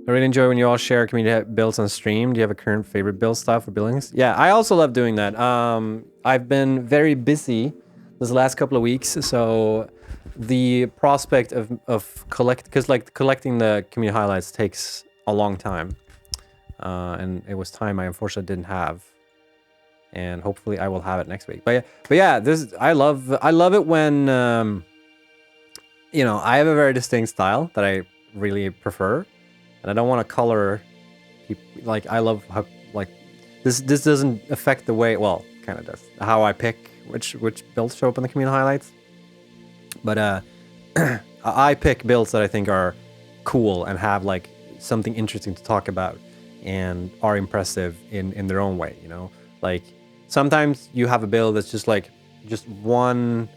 I really enjoy when you all share community builds on stream. Do you have a current favorite build style for buildings? Yeah, I also love doing that. I've been very busy this last couple of weeks, so the prospect of collecting the community highlights takes a long time, and it was time I unfortunately didn't have, and hopefully I will have it next week. But yeah, this I love it when I have a very distinct style that I really prefer. And I don't want to color, like I love how like this doesn't affect the way, well, kind of does, how I pick which builds show up in the community highlights. But I pick builds that I think are cool and have like something interesting to talk about and are impressive in their own way. Like sometimes you have a build that's just like one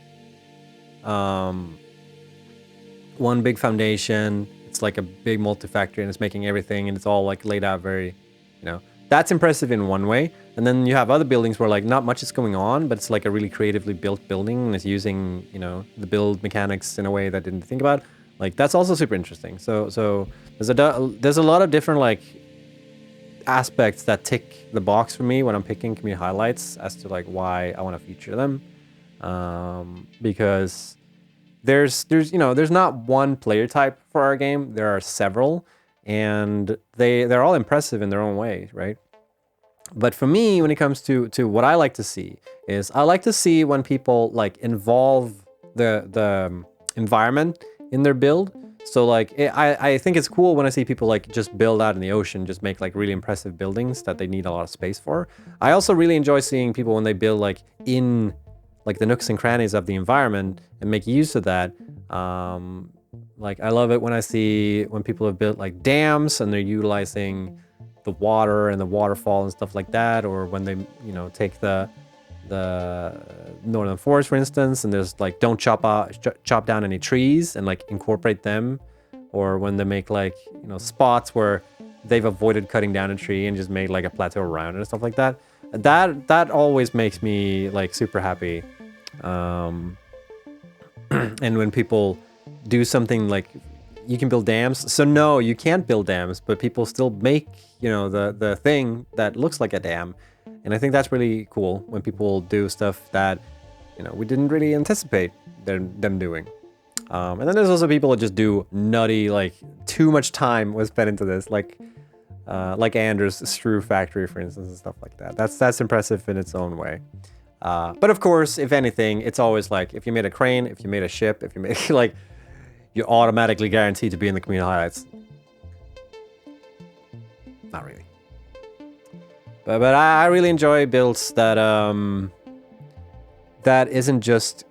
big foundation. It's like a big multi-factory and it's making everything and it's all like laid out very, that's impressive in one way. And then you have other buildings where like not much is going on, but it's like a really creatively built building and it's using, the build mechanics in a way that I didn't think about. Like that's also super interesting. So there's a lot of different like aspects that tick the box for me when I'm picking community highlights as to like why I want to feature them. Because there's not one player type for our game. There are several, and they're all impressive in their own way, right? But for me, when it comes to what I like to see is I like to see when people like involve the environment in their build. So like I think it's cool when I see people like just build out in the ocean, just make like really impressive buildings that they need a lot of space for. I also really enjoy seeing people when they build like in like the nooks and crannies of the environment and make use of that. Like I love it when I see when people have built like dams and they're utilizing the water and the waterfall and stuff like that, or when they take the northern forest, for instance, and there's like don't chop down any trees and like incorporate them, or when they make like spots where they've avoided cutting down a tree and just made like a plateau around it and stuff like that. That always makes me like super happy. And when people do something like you can build dams, so no, you can't build dams, but people still make the thing that looks like a dam, and I think that's really cool when people do stuff that we didn't really anticipate them doing. And then there's also people that just do nutty, like too much time was spent into this, like Anders' Stru Factory, for instance, and stuff like that. That's impressive in its own way. But of course, if anything, it's always like if you made a crane, if you made a ship, if you made like, you're automatically guaranteed to be in the community highlights. Not really. But I really enjoy builds that that isn't just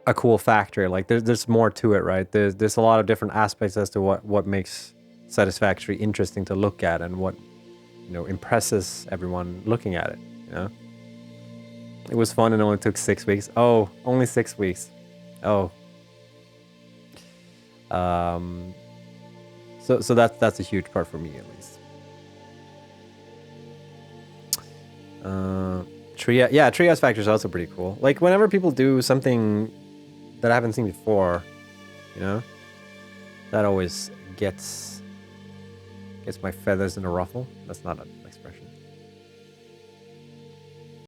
a cool factory. Like there's more to it, right? There's a lot of different aspects as to what makes Satisfactory interesting to look at and what impresses everyone looking at it. It was fun and only took 6 weeks. Oh, only 6 weeks. Oh. So that's a huge part for me, at least. Treehouse Factory is also pretty cool. Like whenever people do something that I haven't seen before, that always gets my feathers in a ruffle. That's not